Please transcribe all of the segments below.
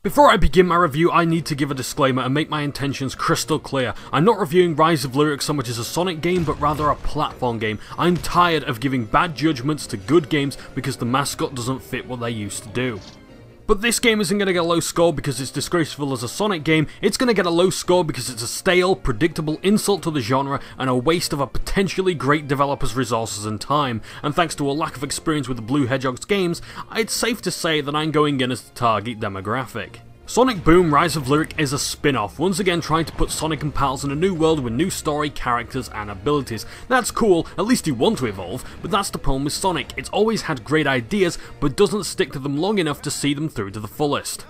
Before I begin my review, I need to give a disclaimer and make my intentions crystal clear. I'm not reviewing Rise of Lyric so much as a Sonic game, but rather a platform game. I'm tired of giving bad judgments to good games because the mascot doesn't fit what they used to do. But this game isn't going to get a low score because it's disgraceful as a Sonic game, it's going to get a low score because it's a stale, predictable insult to the genre and a waste of a potentially great developer's resources and time, and thanks to a lack of experience with the Blue Hedgehog's games, it's safe to say that I'm going in as the target demographic. Sonic Boom Rise of Lyric is a spin-off, once again trying to put Sonic and pals in a new world with new story, characters and abilities. That's cool, at least you want to evolve, but that's the problem with Sonic. It's always had great ideas, but doesn't stick to them long enough to see them through to the fullest.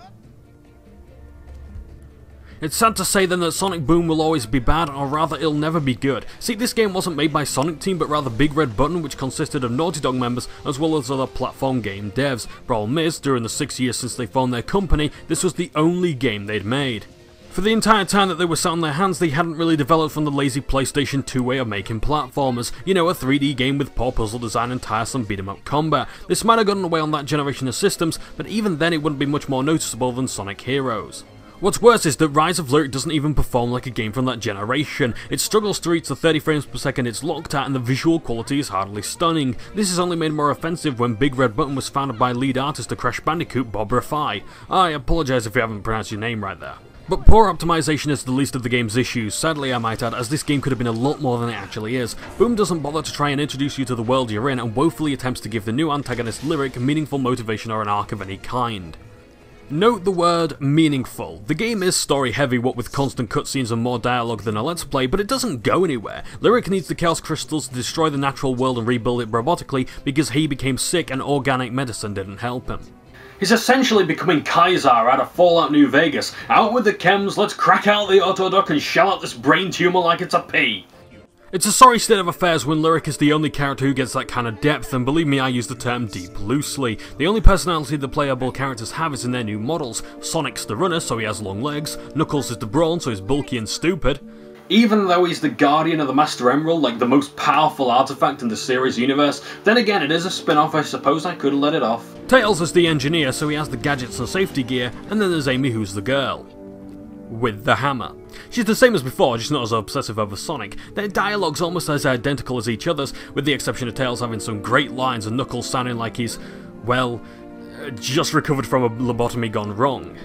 It's sad to say then that Sonic Boom will always be bad, or rather it'll never be good. See, this game wasn't made by Sonic Team, but rather Big Red Button, which consisted of Naughty Dog members as well as other platform game devs. Problem is, during the 6 years since they formed their company, this was the only game they'd made. For the entire time that they were sat on their hands, they hadn't really developed from the lazy PlayStation 2 way of making platformers. You know, a 3D game with poor puzzle design and tiresome beat-em-up combat. This might have gotten away on that generation of systems, but even then it wouldn't be much more noticeable than Sonic Heroes. What's worse is that Rise of Lyric doesn't even perform like a game from that generation. It struggles to reach the 30 frames per second it's locked at, and the visual quality is hardly stunning. This is only made more offensive when Big Red Button was founded by lead artist of Crash Bandicoot, Bob Rafai. I apologise if you haven't pronounced your name right there. But poor optimization is the least of the game's issues, sadly I might add, as this game could have been a lot more than it actually is. Boom doesn't bother to try and introduce you to the world you're in, and woefully attempts to give the new antagonist Lyric meaningful motivation or an arc of any kind. Note the word meaningful. The game is story heavy, what with constant cutscenes and more dialogue than a Let's Play, but it doesn't go anywhere. Lyric needs the Chaos Crystals to destroy the natural world and rebuild it robotically because he became sick and organic medicine didn't help him. He's essentially becoming Kaiser out of Fallout New Vegas. Out with the chems, let's crack out the autoduck and shell out this brain tumor like it's a pea. It's a sorry state of affairs when Lyric is the only character who gets that kind of depth, and believe me, I use the term deep loosely. The only personality the playable characters have is in their new models. Sonic's the runner, so he has long legs. Knuckles is the brawn, so he's bulky and stupid. Even though he's the guardian of the Master Emerald, like the most powerful artifact in the series universe, then again it is a spin-off, I suppose I could let it off. Tails is the engineer, so he has the gadgets and safety gear, and then there's Amy, who's the girl with the hammer. She's the same as before, just not as obsessive over Sonic. Their dialogue's almost as identical as each other's, with the exception of Tails having some great lines and Knuckles sounding like he's, well, just recovered from a lobotomy gone wrong.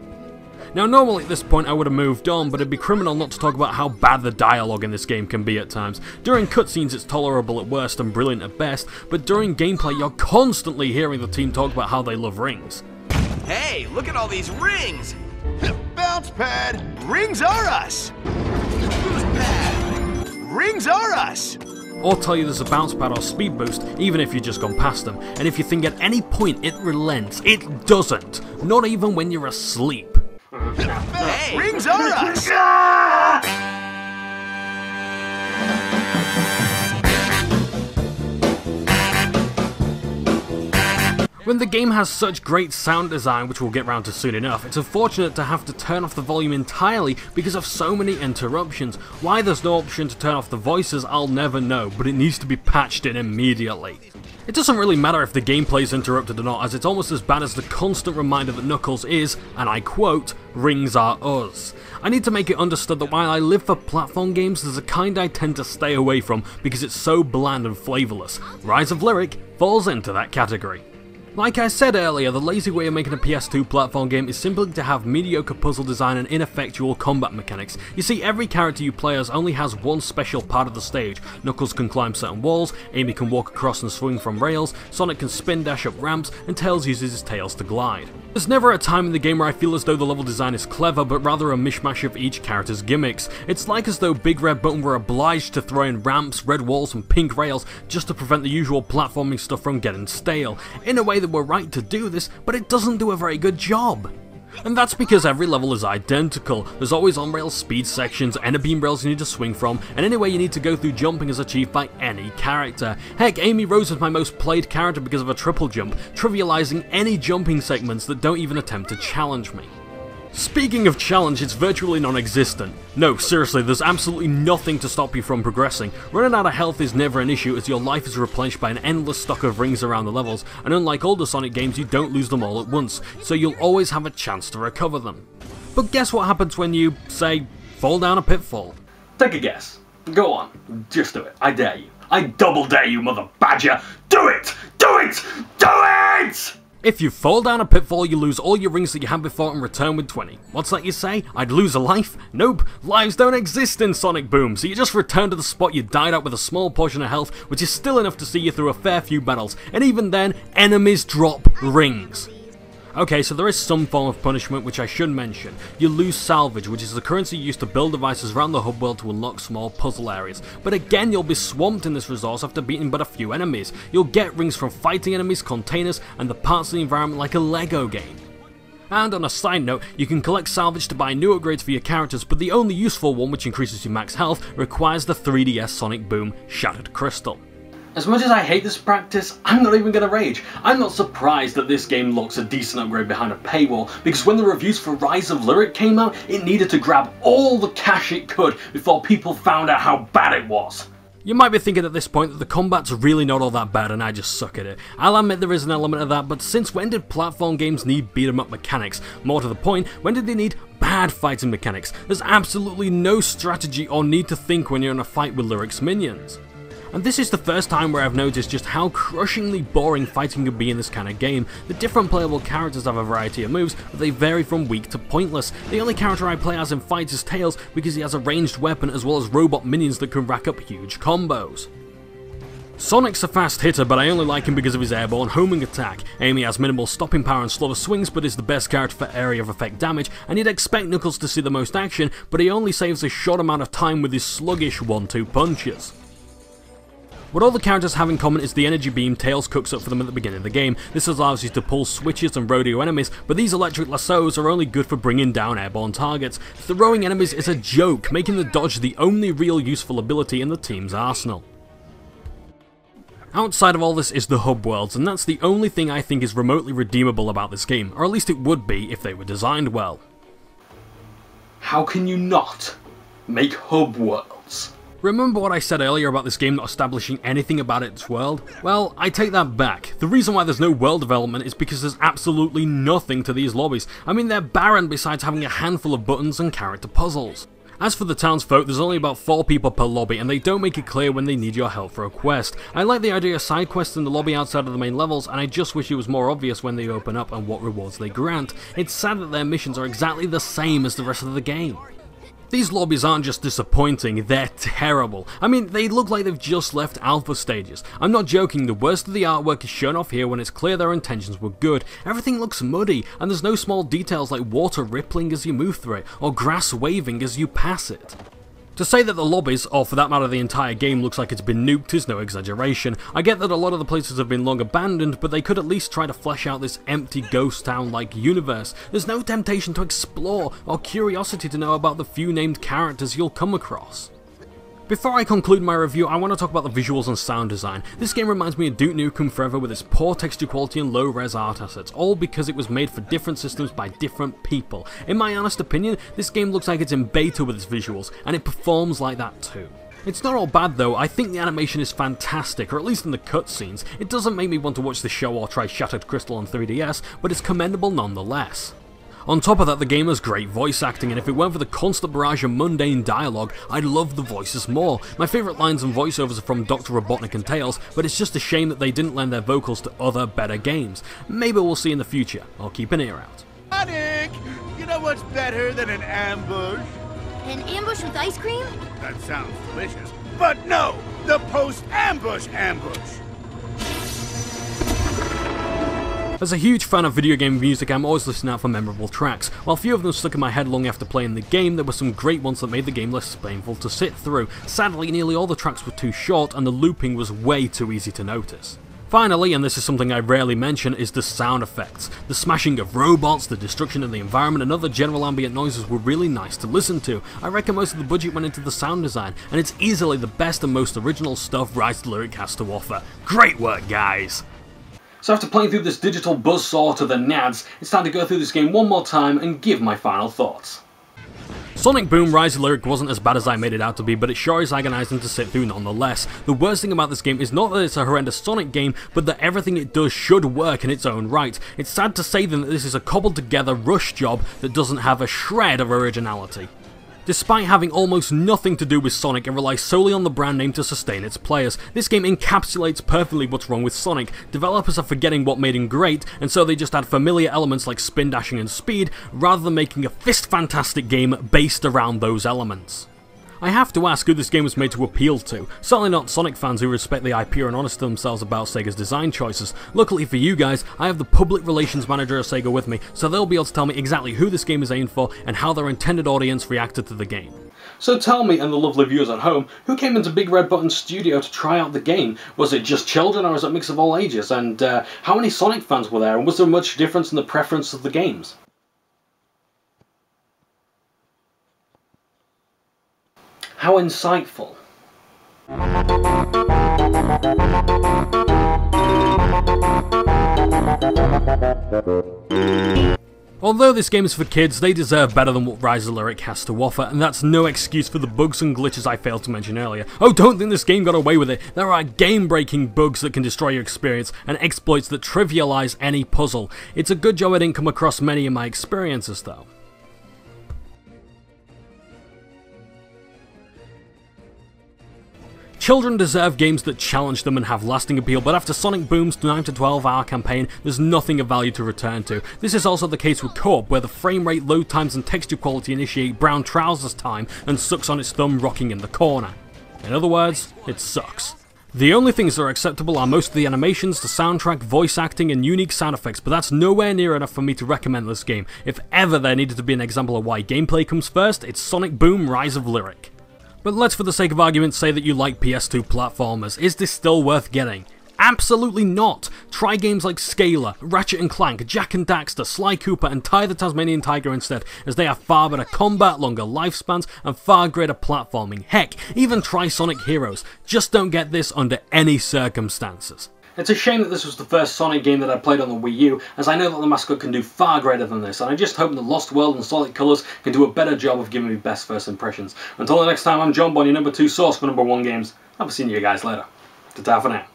Now normally at this point I would have moved on, but it'd be criminal not to talk about how bad the dialogue in this game can be at times. During cutscenes it's tolerable at worst and brilliant at best, but during gameplay you're constantly hearing the team talk about how they love rings. Hey, look at all these rings! Bounce pad! Rings are us! Boost pad! Rings are us! Or tell you there's a bounce pad or speed boost, even if you've just gone past them. And if you think at any point it relents, it doesn't. Not even when you're asleep. Hey, rings are us! When the game has such great sound design, which we'll get round to soon enough, it's unfortunate to have to turn off the volume entirely because of so many interruptions. Why there's no option to turn off the voices, I'll never know, but it needs to be patched in immediately. It doesn't really matter if the gameplay is interrupted or not, as it's almost as bad as the constant reminder that Knuckles is, and I quote, rings are us. I need to make it understood that while I live for platform games, there's a kind I tend to stay away from because it's so bland and flavourless. Rise of Lyric falls into that category. Like I said earlier, the lazy way of making a PS2 platform game is simply to have mediocre puzzle design and ineffectual combat mechanics. You see, every character you play as only has one special part of the stage. Knuckles can climb certain walls, Amy can walk across and swing from rails, Sonic can spin dash up ramps, and Tails uses his tails to glide. There's never a time in the game where I feel as though the level design is clever, but rather a mishmash of each character's gimmicks. It's like as though Big Red Button were obliged to throw in ramps, red walls, and pink rails just to prevent the usual platforming stuff from getting stale. In a way that we're right to do this, but it doesn't do a very good job. And that's because every level is identical. There's always on-rail speed sections, and beam rails you need to swing from, and any way you need to go through jumping is achieved by any character. Heck, Amy Rose is my most played character because of a triple jump, trivializing any jumping segments that don't even attempt to challenge me. Speaking of challenge, it's virtually non-existent. No, seriously, there's absolutely nothing to stop you from progressing. Running out of health is never an issue as your life is replenished by an endless stock of rings around the levels, and unlike older Sonic games, you don't lose them all at once, so you'll always have a chance to recover them. But guess what happens when you, say, fall down a pitfall? Take a guess. Go on. Just do it. I dare you. I double dare you, mother badger! Do it! Do it! Do it! If you fall down a pitfall, you lose all your rings that you had before and return with 20. What's that you say? I'd lose a life? Nope, lives don't exist in Sonic Boom, so you just return to the spot you died at with a small portion of health, which is still enough to see you through a fair few battles, and even then, enemies drop rings. Okay, so there is some form of punishment which I should mention. You lose salvage, which is the currency used to build devices around the hub world to unlock small puzzle areas. But again, you'll be swamped in this resource after beating but a few enemies. You'll get rings from fighting enemies, containers, and the parts of the environment like a Lego game. And on a side note, you can collect salvage to buy new upgrades for your characters, but the only useful one, which increases your max health, requires the 3DS Sonic Boom Shattered Crystal. As much as I hate this practice, I'm not even gonna rage. I'm not surprised that this game looks a decent upgrade behind a paywall, because when the reviews for Rise of Lyric came out, it needed to grab all the cash it could before people found out how bad it was. You might be thinking at this point that the combat's really not all that bad and I just suck at it. I'll admit there is an element of that, but since when did platform games need beat 'em up mechanics? More to the point, when did they need bad fighting mechanics? There's absolutely no strategy or need to think when you're in a fight with Lyric's minions. And this is the first time where I've noticed just how crushingly boring fighting can be in this kind of game. The different playable characters have a variety of moves, but they vary from weak to pointless. The only character I play as in fights is Tails, because he has a ranged weapon as well as robot minions that can rack up huge combos. Sonic's a fast hitter, but I only like him because of his airborne homing attack. Amy has minimal stopping power and slower swings, but is the best character for area of effect damage, and you'd expect Knuckles to see the most action, but he only saves a short amount of time with his sluggish 1-2 punches. What all the characters have in common is the energy beam Tails cooks up for them at the beginning of the game. This allows you to pull switches and rodeo enemies, but these electric lassos are only good for bringing down airborne targets. Throwing enemies is a joke, making the dodge the only real useful ability in the team's arsenal. Outside of all this is the hub worlds, and that's the only thing I think is remotely redeemable about this game, or at least it would be if they were designed well. How can you not make hub worlds? Remember what I said earlier about this game not establishing anything about its world? Well, I take that back. The reason why there's no world development is because there's absolutely nothing to these lobbies. I mean, they're barren besides having a handful of buttons and character puzzles. As for the townsfolk, there's only about 4 people per lobby, and they don't make it clear when they need your help for a quest. I like the idea of side quests in the lobby outside of the main levels, and I just wish it was more obvious when they open up and what rewards they grant. It's sad that their missions are exactly the same as the rest of the game. These lobbies aren't just disappointing, they're terrible. I mean, they look like they've just left alpha stages. I'm not joking, the worst of the artwork is shown off here when it's clear their intentions were good. Everything looks muddy, and there's no small details like water rippling as you move through it, or grass waving as you pass it. To say that the lobbies, or for that matter the entire game, looks like it's been nuked is no exaggeration. I get that a lot of the places have been long abandoned, but they could at least try to flesh out this empty ghost town-like universe. There's no temptation to explore, or curiosity to know about the few named characters you'll come across. Before I conclude my review, I want to talk about the visuals and sound design. This game reminds me of Duke Nukem Forever with its poor texture quality and low-res art assets, all because it was made for different systems by different people. In my honest opinion, this game looks like it's in beta with its visuals, and it performs like that too. It's not all bad though, I think the animation is fantastic, or at least in the cutscenes. It doesn't make me want to watch the show or try Shattered Crystal on 3DS, but it's commendable nonetheless. On top of that, the game has great voice acting, and if it weren't for the constant barrage of mundane dialogue, I'd love the voices more. My favourite lines and voiceovers are from Dr. Robotnik and Tails, but it's just a shame that they didn't lend their vocals to other, better games. Maybe we'll see in the future. I'll keep an ear out. Sonic! You know what's better than an ambush? An ambush with ice cream? That sounds delicious. But no! The post-ambush ambush! As a huge fan of video game music, I'm always listening out for memorable tracks. While few of them stuck in my head long after playing the game, there were some great ones that made the game less painful to sit through. Sadly, nearly all the tracks were too short, and the looping was way too easy to notice. Finally, and this is something I rarely mention, is the sound effects. The smashing of robots, the destruction of the environment, and other general ambient noises were really nice to listen to. I reckon most of the budget went into the sound design, and it's easily the best and most original stuff Rise of Lyric has to offer. Great work, guys! So after playing through this digital buzzsaw to the nads, it's time to go through this game one more time and give my final thoughts. Sonic Boom Rise of Lyric wasn't as bad as I made it out to be, but it sure is agonizing to sit through nonetheless. The worst thing about this game is not that it's a horrendous Sonic game, but that everything it does should work in its own right. It's sad to say then that this is a cobbled together rush job that doesn't have a shred of originality. Despite having almost nothing to do with Sonic and relies solely on the brand name to sustain its players, this game encapsulates perfectly what's wrong with Sonic. Developers are forgetting what made him great, and so they just add familiar elements like spin dashing and speed, rather than making a fist-fantastic game based around those elements. I have to ask who this game was made to appeal to. Certainly not Sonic fans who respect the IP and honest to themselves about Sega's design choices. Luckily for you guys, I have the public relations manager of Sega with me, so they'll be able to tell me exactly who this game is aimed for and how their intended audience reacted to the game. So tell me, and the lovely viewers at home, who came into Big Red Button Studio to try out the game? Was it just children or was it a mix of all ages? And how many Sonic fans were there? And was there much difference in the preference of the games? How insightful. Although this game is for kids, they deserve better than what Rise of Lyric has to offer, and that's no excuse for the bugs and glitches I failed to mention earlier. Oh, don't think this game got away with it. There are game-breaking bugs that can destroy your experience, and exploits that trivialize any puzzle. It's a good job I didn't come across many in my experiences, though. Children deserve games that challenge them and have lasting appeal, but after Sonic Boom's 9 to 12 hour campaign, there's nothing of value to return to. This is also the case with Co-op, where the frame rate, load times and texture quality initiate brown trousers time and sucks on its thumb rocking in the corner. In other words, it sucks. The only things that are acceptable are most of the animations, the soundtrack, voice acting and unique sound effects, but that's nowhere near enough for me to recommend this game. If ever there needed to be an example of why gameplay comes first, it's Sonic Boom Rise of Lyric. But let's for the sake of argument say that you like PS2 platformers. Is this still worth getting? Absolutely not! Try games like Scalar, Ratchet & Clank, Jak and Daxter, Sly Cooper and Ty the Tasmanian Tiger instead, as they have far better combat, longer lifespans and far greater platforming. Heck, even try Sonic Heroes. Just don't get this under any circumstances. It's a shame that this was the first Sonic game that I played on the Wii U, as I know that the mascot can do far greater than this, and I just hope that Lost World and Solid Colors can do a better job of giving me best first impressions. Until the next time, I'm Johnbonne, your number 2 source for #1 games. I'll be seeing you guys later. Ta-ta for now.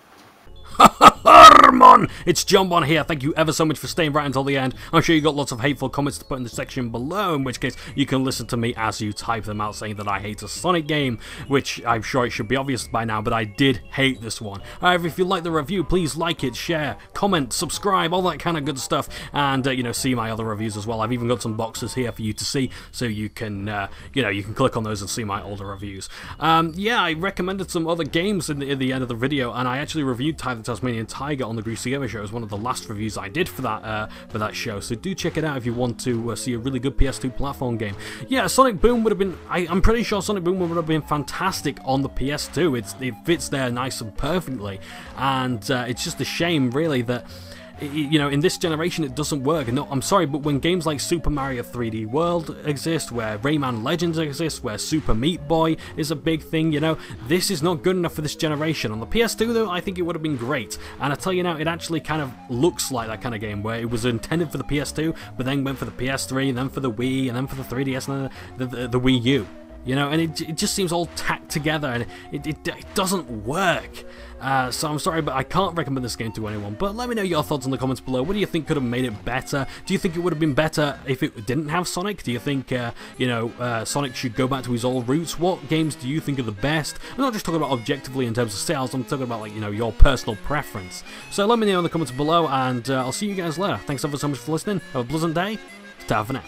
Mon! It's Johnbonne here. Thank you ever so much for staying right until the end. I'm sure you got lots of hateful comments to put in the section below, in which case you can listen to me as you type them out saying that I hate a Sonic game, which I'm sure it should be obvious by now, but I did hate this one. However, if you like the review, please like it, share, comment, subscribe, all that kind of good stuff, and you know, see my other reviews as well. I've even got some boxes here for you to see, so you can you know, you can click on those and see my older reviews. Yeah, I recommended some other games in the end of the video, and I actually reviewed Ty the Tasmanian Tiger on the Greasy Gamer Show. It was one of the last reviews I did for that show, so do check it out if you want to see a really good PS2 platform game. Yeah, Sonic Boom would have been, I'm pretty sure Sonic Boom would have been fantastic on the PS2. It fits there nice and perfectly, and it's just a shame really that, you know, in this generation it doesn't work. No, I'm sorry, but when games like Super Mario 3D World exist, where Rayman Legends exists, where Super Meat Boy is a big thing, you know, this is not good enough for this generation. On the PS2 though, I think it would have been great, and I tell you now, it actually kind of looks like that kind of game, where it was intended for the PS2, but then went for the PS3, and then for the Wii, and then for the 3DS, and then the Wii U. You know, and it just seems all tacked together, and it doesn't work. So I'm sorry, but I can't recommend this game to anyone. But let me know your thoughts in the comments below. What do you think could have made it better? Do you think it would have been better if it didn't have Sonic? Do you think, you know, Sonic should go back to his old roots? What games do you think are the best? I'm not just talking about objectively in terms of sales. I'm talking about, like, you know, your personal preference. So let me know in the comments below, and I'll see you guys later. Thanks ever so much for listening. Have a pleasant day. Ta for now.